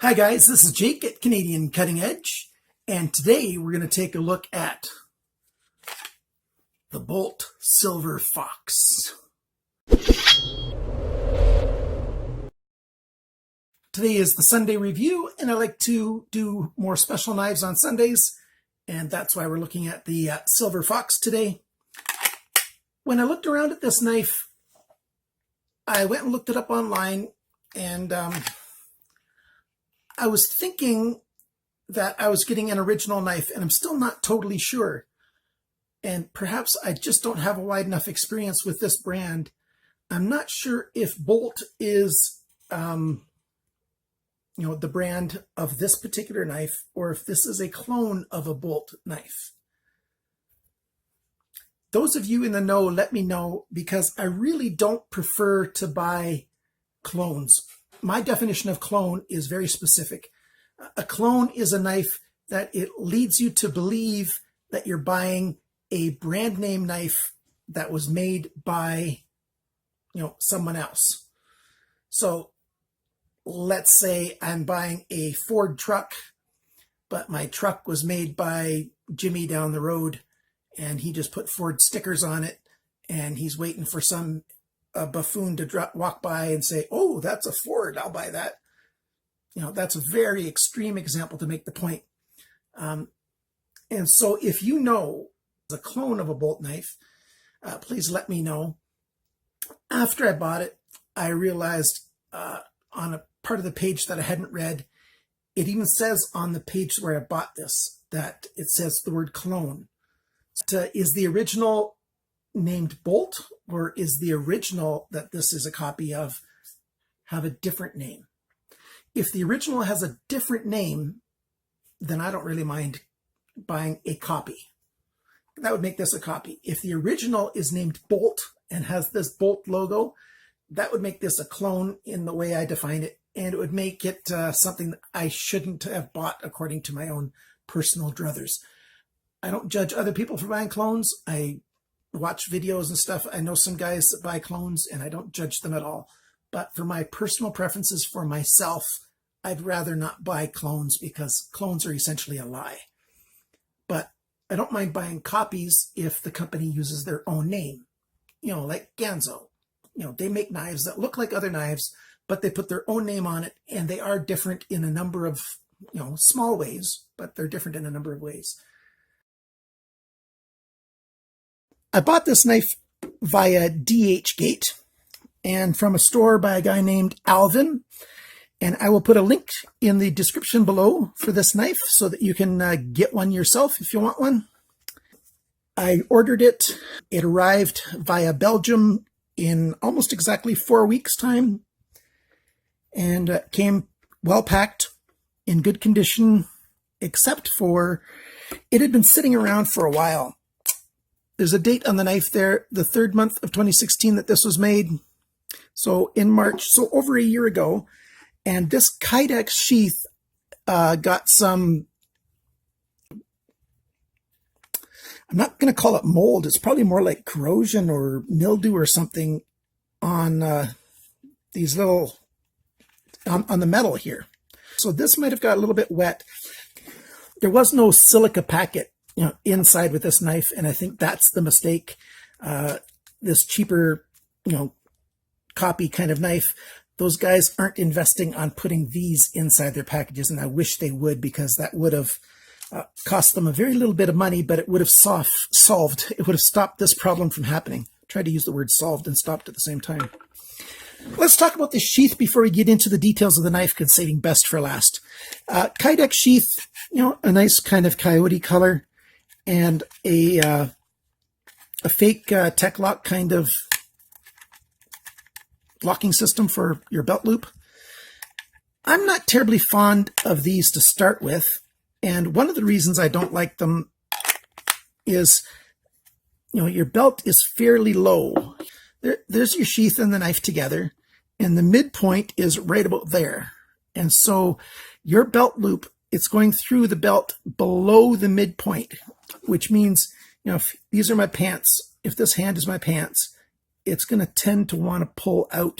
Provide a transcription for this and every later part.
Hi guys, this is Jake at Canadian Cutting Edge, and today we're going to take a look at the Bolte Silver Fox. Today is the Sunday review, and I like to do more special knives on Sundays, and that's why we're looking at the Silver Fox today. When I looked around at this knife, I went and looked it up online, and I was thinking that I was getting an original knife, and I'm still not totally sure. And perhaps I just don't have a wide enough experience with this brand. I'm not sure if Bolte is, the brand of this particular knife, or if this is a clone of a Bolte knife. Those of you in the know, let me know, because I really don't prefer to buy clones. My definition of clone is very specific. A clone is a knife that it leads you to believe that you're buying a brand name knife that was made by, someone else. So let's say I'm buying a Ford truck, but my truck was made by Jimmy down the road, and he just put Ford stickers on it, and he's waiting for some buffoon to walk by and say, "Oh, that's a Ford, I'll buy that." That's a very extreme example to make the point. And so if you know a clone of a Bolte knife, please let me know. After I bought it, I realized on a part of the page that I hadn't read, it even says on the page where I bought this that it says the word clone. Is the original named Bolte, or is the original that this is a copy of have a different name? If the original has a different name, then I don't really mind buying a copy. That would make this a copy. If the original is named Bolte and has this Bolte logo, that would make this a clone in the way I define it, and it would make it something that I shouldn't have bought according to my own personal druthers. I don't judge other people for buying clones. I watch videos and stuff. I know some guys that buy clones, and I don't judge them at all. But for my personal preferences for myself, I'd rather not buy clones, because clones are essentially a lie. But I don't mind buying copies if the company uses their own name. Like Ganzo. They make knives that look like other knives, but they put their own name on it, and they are different in a number of, small ways, but they're different in a number of ways. I bought this knife via DHgate, and from a store by a guy named Alvin, and I will put a link in the description below for this knife so that you can get one yourself if you want one. I ordered it. It arrived via Belgium in almost exactly 4 weeks' time, and came well packed, in good condition, except for it had been sitting around for a while. There's a date on the knife there, the 3rd month of 2016 that this was made. So in March, so over a year ago. And this Kydex sheath got some, I'm not going to call it mold. It's probably more like corrosion or mildew or something on these little, on the metal here. So this might have got a little bit wet. There was no silica packet inside with this knife, and I think that's the mistake. This cheaper, copy kind of knife, those guys aren't investing on putting these inside their packages, and I wish they would, because that would have cost them a very little bit of money, but it would have solved, it would have stopped this problem from happening. I tried to use the word solved and stopped at the same time. Let's talk about this sheath before we get into the details of the knife, because saving best for last. Kydex sheath, a nice kind of coyote color, and a fake tech lock kind of locking system for your belt loop. I'm not terribly fond of these to start with, and one of the reasons I don't like them is, your belt is fairly low. There's your sheath and the knife together, and the midpoint is right about there. And so your belt loop, it's going through the belt below the midpoint, which means, if these are my pants, if this hand is my pants, it's going to tend to want to pull out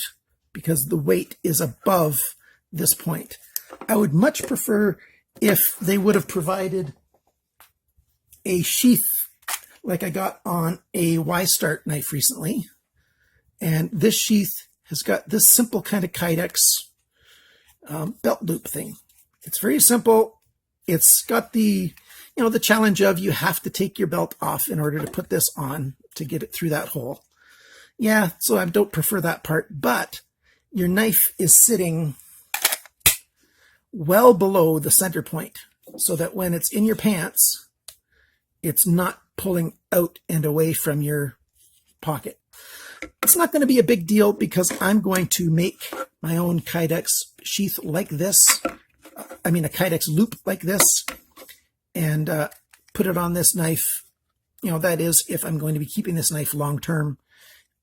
because the weight is above this point. I would much prefer if they would have provided a sheath like I got on a Y-Start knife recently. And this sheath has got this simple kind of Kydex belt loop thing. It's very simple. It's got the, the challenge of you have to take your belt off in order to put this on to get it through that hole. Yeah, so I don't prefer that part, but your knife is sitting well below the center point so that when it's in your pants, it's not pulling out and away from your pocket. It's not going to be a big deal because I'm going to make my own Kydex sheath like this. I mean, a Kydex loop like this, and put it on this knife. That is, if I'm going to be keeping this knife long term.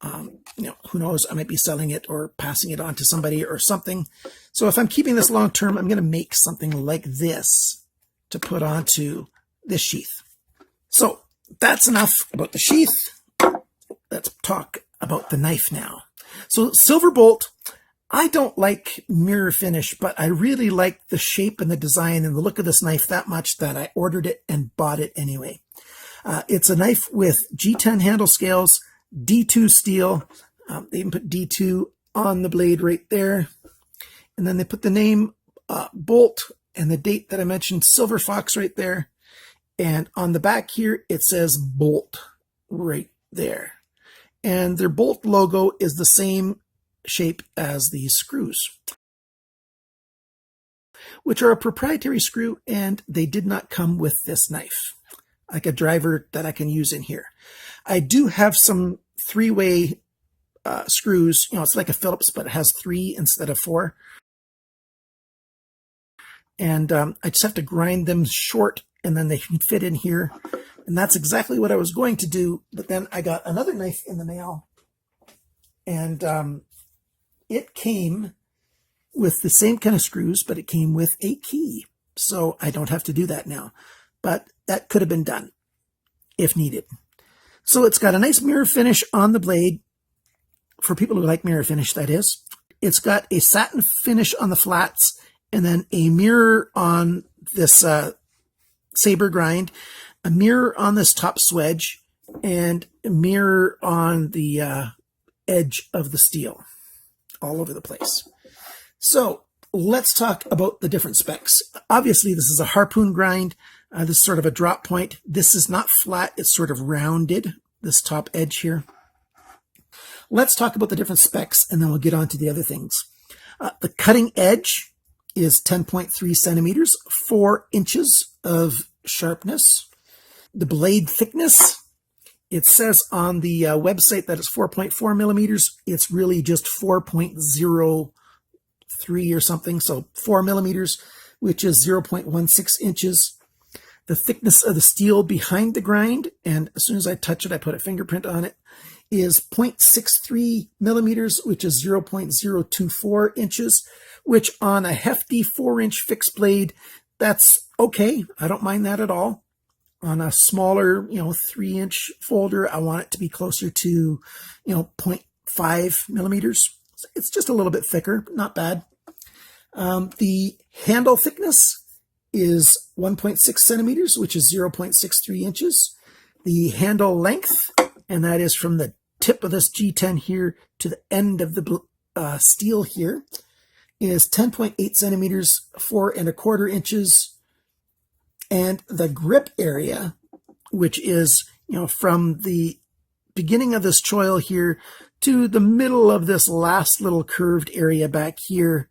Who knows? I might be selling it or passing it on to somebody or something. So if I'm keeping this long term, I'm going to make something like this to put onto this sheath. So that's enough about the sheath. Let's talk about the knife now. So Silver Bolt, I don't like mirror finish, but I really like the shape and the design and the look of this knife that much that I ordered it and bought it anyway. It's a knife with G10 handle scales, D2 steel. They even put D2 on the blade right there. And then they put the name Bolt and the date that I mentioned, Silver Fox, right there. And on the back here, it says Bolt right there. And their Bolt logo is the same shape as these screws, which are a proprietary screw, and they did not come with this knife, like a driver that I can use in here. I do have some three-way screws. It's like a Phillips, but it has 3 instead of 4. And I just have to grind them short, and then they can fit in here. And that's exactly what I was going to do. But then I got another knife in the mail, and it came with the same kind of screws, but it came with a key. So I don't have to do that now. But that could have been done if needed. So it's got a nice mirror finish on the blade, for people who like mirror finish, that is. It's got a satin finish on the flats, and then a mirror on this saber grind, a mirror on this top swedge, and a mirror on the edge of the steel, all over the place. So let's talk about the different specs. Obviously, this is a harpoon grind. This is sort of a drop point. This is not flat. It's sort of rounded, this top edge here. Let's talk about the different specs, and then we'll get on to the other things. The cutting edge is 10.3 centimeters, 4 inches of sharpness. The blade thickness, it says on the website that it's 4.4 millimeters. It's really just 4.03 or something, so 4 millimeters, which is 0.16 inches. The thickness of the steel behind the grind, and as soon as I touch it, I put a fingerprint on it, is 0.63 millimeters, which is 0.024 inches, which on a hefty 4-inch fixed blade, that's okay. I don't mind that at all. On a smaller, 3-inch folder, I want it to be closer to, 0.5 millimeters. It's just a little bit thicker, not bad. The handle thickness is 1.6 centimeters, which is 0.63 inches. The handle length, and that is from the tip of this G10 here to the end of the steel here, is 10.8 centimeters, 4¼ inches. And the grip area, which is, from the beginning of this choil here to the middle of this last little curved area back here,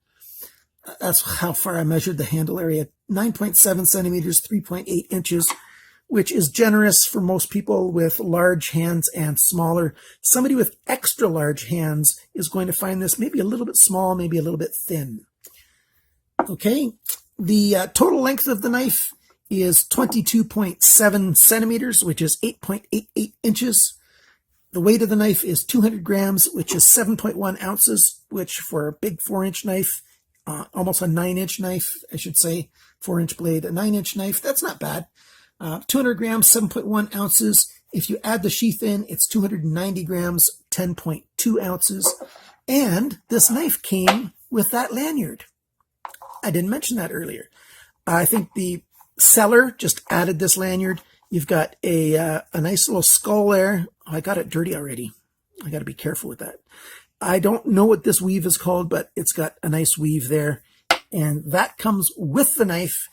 that's how far I measured the handle area, 9.7 centimeters, 3.8 inches, which is generous for most people with large hands and smaller. Somebody with extra large hands is going to find this maybe a little bit small, maybe a little bit thin. Okay, the total length of the knife is 22.7 centimeters, which is 8.88 inches. The weight of the knife is 200 grams, which is 7.1 ounces, which for a big 4-inch knife, almost a 9-inch knife, I should say, 4-inch blade, a 9-inch knife, that's not bad. 200 grams, 7.1 ounces. If you add the sheath in, it's 290 grams, 10.2 ounces. And this knife came with that lanyard. I didn't mention that earlier. I think the seller just added this lanyard. You've got a nice little skull there. Oh, I got it dirty already. I got to be careful with that. I don't know what this weave is called, but it's got a nice weave there. And that comes with the knife.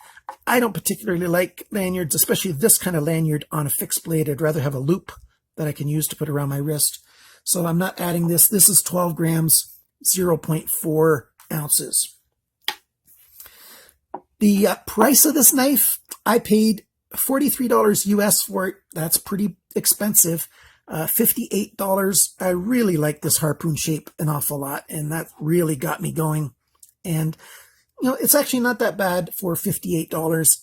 I don't particularly like lanyards, especially this kind of lanyard on a fixed blade. I'd rather have a loop that I can use to put around my wrist. So I'm not adding this. This is 12 grams, 0.4 ounces. The price of this knife, I paid $43 US for it. That's pretty expensive. $58. I really like this harpoon shape an awful lot, and that really got me going. And you know, it's actually not that bad for $58.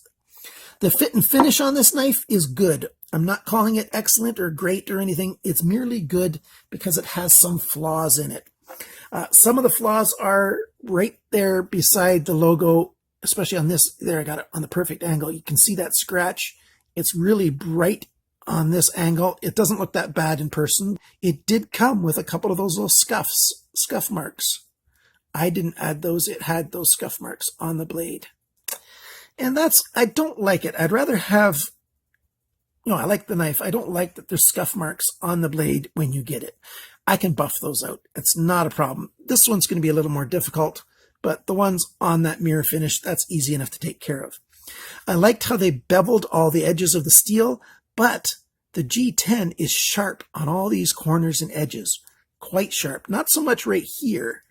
The fit and finish on this knife is good. I'm not calling it excellent or great or anything. It's merely good because it has some flaws in it. Some of the flaws are right there beside the logo, especially on this. There, I got it on the perfect angle. You can see that scratch. It's really bright on this angle. It doesn't look that bad in person. It did come with a couple of those little scuff marks. I didn't add those. It had those scuff marks on the blade. And I don't like it. I'd rather have, I like the knife. I don't like that there's scuff marks on the blade when you get it. I can buff those out. It's not a problem. This one's going to be a little more difficult, but the ones on that mirror finish, that's easy enough to take care of. I liked how they beveled all the edges of the steel, but the G10 is sharp on all these corners and edges. Quite sharp. Not so much right here,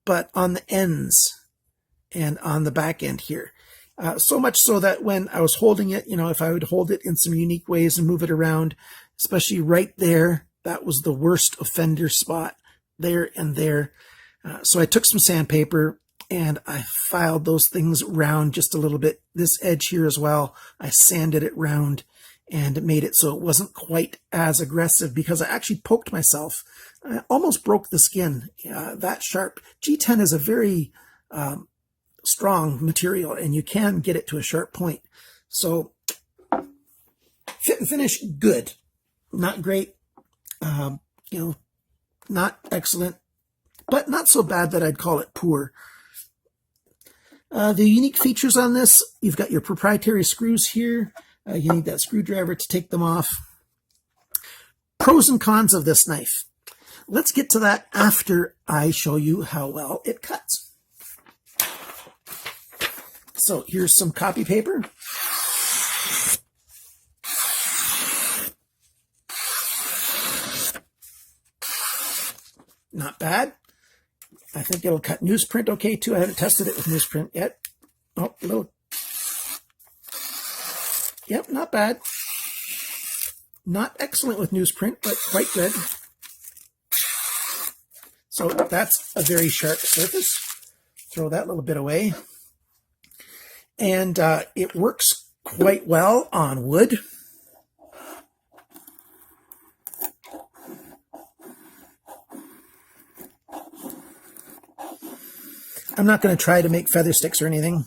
but on the ends and on the back end here. So much so that when I was holding it, if I would hold it in some unique ways and move it around, especially right there, that was the worst offender spot, there and there. So I took some sandpaper and I filed those things round just a little bit. This edge here as well, I sanded it round and made it so it wasn't quite as aggressive, because I actually poked myself. I almost broke the skin, that sharp. G10 is a very strong material, and you can get it to a sharp point. So fit and finish, good. Not great, not excellent, but not so bad that I'd call it poor. The unique features on this, you've got your proprietary screws here. You need that screwdriver to take them off. Pros and cons of this knife. Let's get to that after I show you how well it cuts. So here's some copy paper. Not bad. I think it'll cut newsprint okay too. I haven't tested it with newsprint yet. Oh, a little. Yep, not bad. Not excellent with newsprint, but quite good. So that's a very sharp surface. Throw that little bit away. And it works quite well on wood. I'm not going to try to make feather sticks or anything.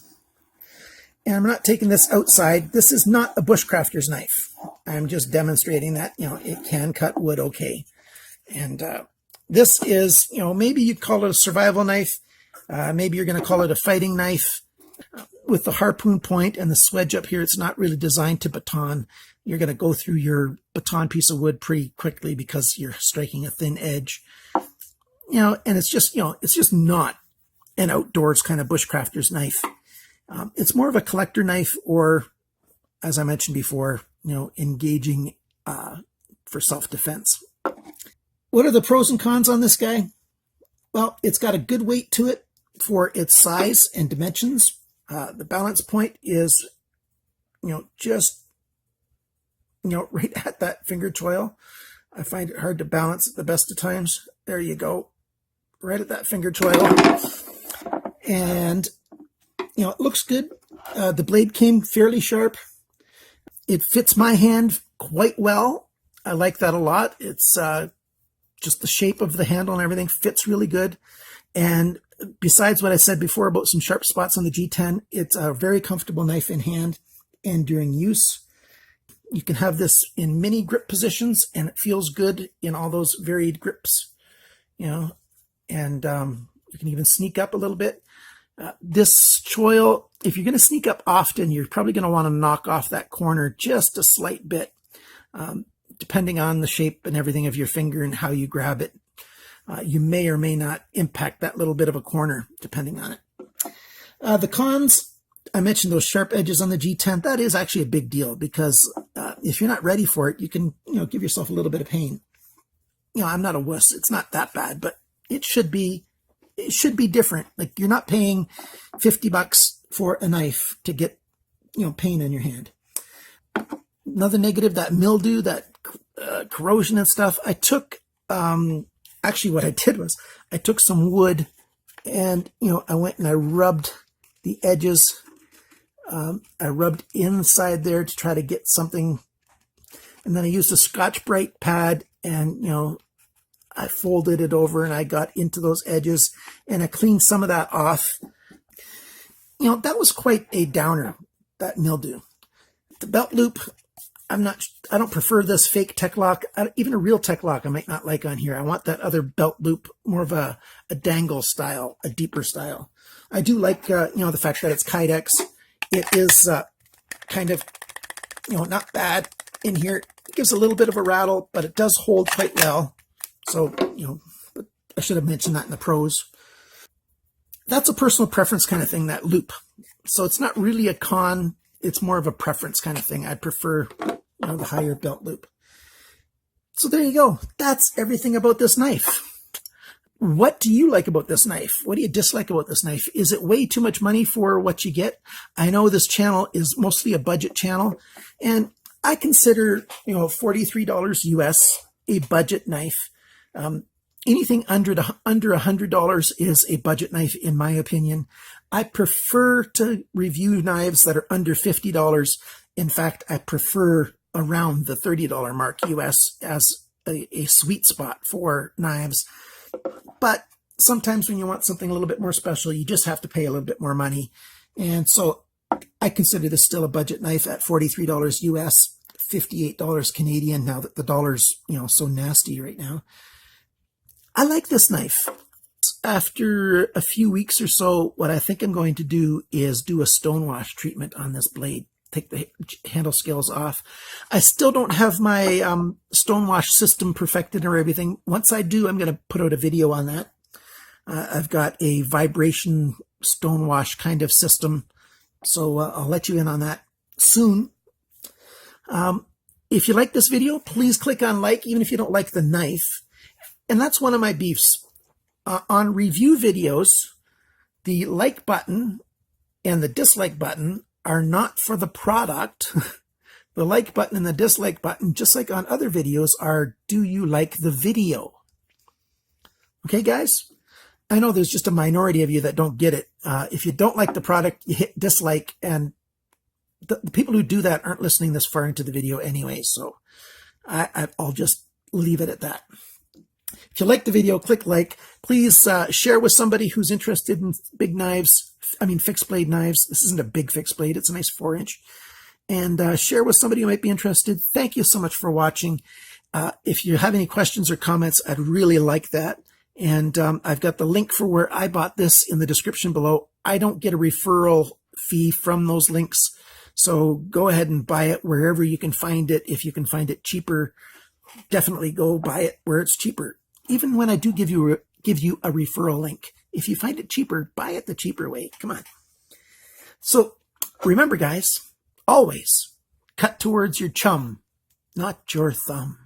And I'm not taking this outside. This is not a bushcrafter's knife. I'm just demonstrating that, it can cut wood okay. And this is, maybe you'd call it a survival knife. Maybe you're going to call it a fighting knife. With the harpoon point and the swedge up here, it's not really designed to baton. You're going to go through your baton piece of wood pretty quickly because you're striking a thin edge. And it's just not an outdoors kind of bushcrafter's knife. It's more of a collector knife, or, as I mentioned before, engaging for self-defense. What are the pros and cons on this guy? Well, it's got a good weight to it for its size and dimensions. The balance point is, just, right at that finger choil. I find it hard to balance at the best of times. There you go. Right at that finger choil. And, it looks good. The blade came fairly sharp. It fits my hand quite well. I like that a lot. It's just the shape of the handle and everything fits really good. And besides what I said before about some sharp spots on the G10, it's a very comfortable knife in hand and during use. You can have this in many grip positions, and it feels good in all those varied grips, and you can even sneak up a little bit. This choil, if you're going to sneak up often, you're probably going to want to knock off that corner just a slight bit, depending on the shape and everything of your finger and how you grab it. You may or may not impact that little bit of a corner, depending on it. The cons, I mentioned those sharp edges on the G10. That is actually a big deal because if you're not ready for it, you can, give yourself a little bit of pain. I'm not a wuss. It's not that bad, but it should be different. Like, you're not paying $50 for a knife to get, pain on your hand. Another negative, that mildew, that corrosion and stuff. I took, actually what I did was I took some wood and, I went and I rubbed the edges. I rubbed inside there to try to get something. And then I used a Scotch-Brite pad and, I folded it over and I got into those edges and I cleaned some of that off. That was quite a downer, that mildew. The belt loop, I don't prefer this fake tech lock. Even a real tech lock I might not like on here. I want that other belt loop, more of a dangle style, a deeper style. I do like, the fact that it's Kydex. It is kind of, not bad in here. It gives a little bit of a rattle, but it does hold quite well. So, but I should have mentioned that in the pros. That's a personal preference kind of thing, that loop. So it's not really a con. It's more of a preference kind of thing. I'd prefer, the higher belt loop. So there you go. That's everything about this knife. What do you like about this knife? What do you dislike about this knife? Is it way too much money for what you get? I know this channel is mostly a budget channel, and I consider, $43 US a budget knife. Anything under $100 is a budget knife, in my opinion. I prefer to review knives that are under $50. In fact, I prefer around the $30 mark US as a sweet spot for knives. But sometimes when you want something a little bit more special, you just have to pay a little bit more money. And so I consider this still a budget knife at $43 US, $58 Canadian, now that the dollar's, so nasty right now. I like this knife. After a few weeks or so, what I think I'm going to do is do a stonewash treatment on this blade. Take the handle scales off. I still don't have my stonewash system perfected or everything. Once I do, I'm going to put out a video on that. I've got a vibration stonewash kind of system, so I'll let you in on that soon. If you like this video, please click on like, even if you don't like the knife. And that's one of my beefs. On review videos, the like button and the dislike button are not for the product. The like button and the dislike button, just like on other videos, are, do you like the video? Okay, guys? I know there's just a minority of you that don't get it. If you don't like the product, you hit dislike, and the people who do that aren't listening this far into the video anyway, so I'll just leave it at that. If you like the video, click like. Please share with somebody who's interested in big knives. I mean, fixed blade knives. This isn't a big fixed blade. It's a nice 4-inch. And share with somebody who might be interested. Thank you so much for watching. If you have any questions or comments, I'd really like that. And I've got the link for where I bought this in the description below. I don't get a referral fee from those links. So go ahead and buy it wherever you can find it. If you can find it cheaper, definitely go buy it where it's cheaper. Even when I do give you a referral link, if you find it cheaper, buy it the cheaper way. Come on. So remember, guys, always cut towards your chum, not your thumb.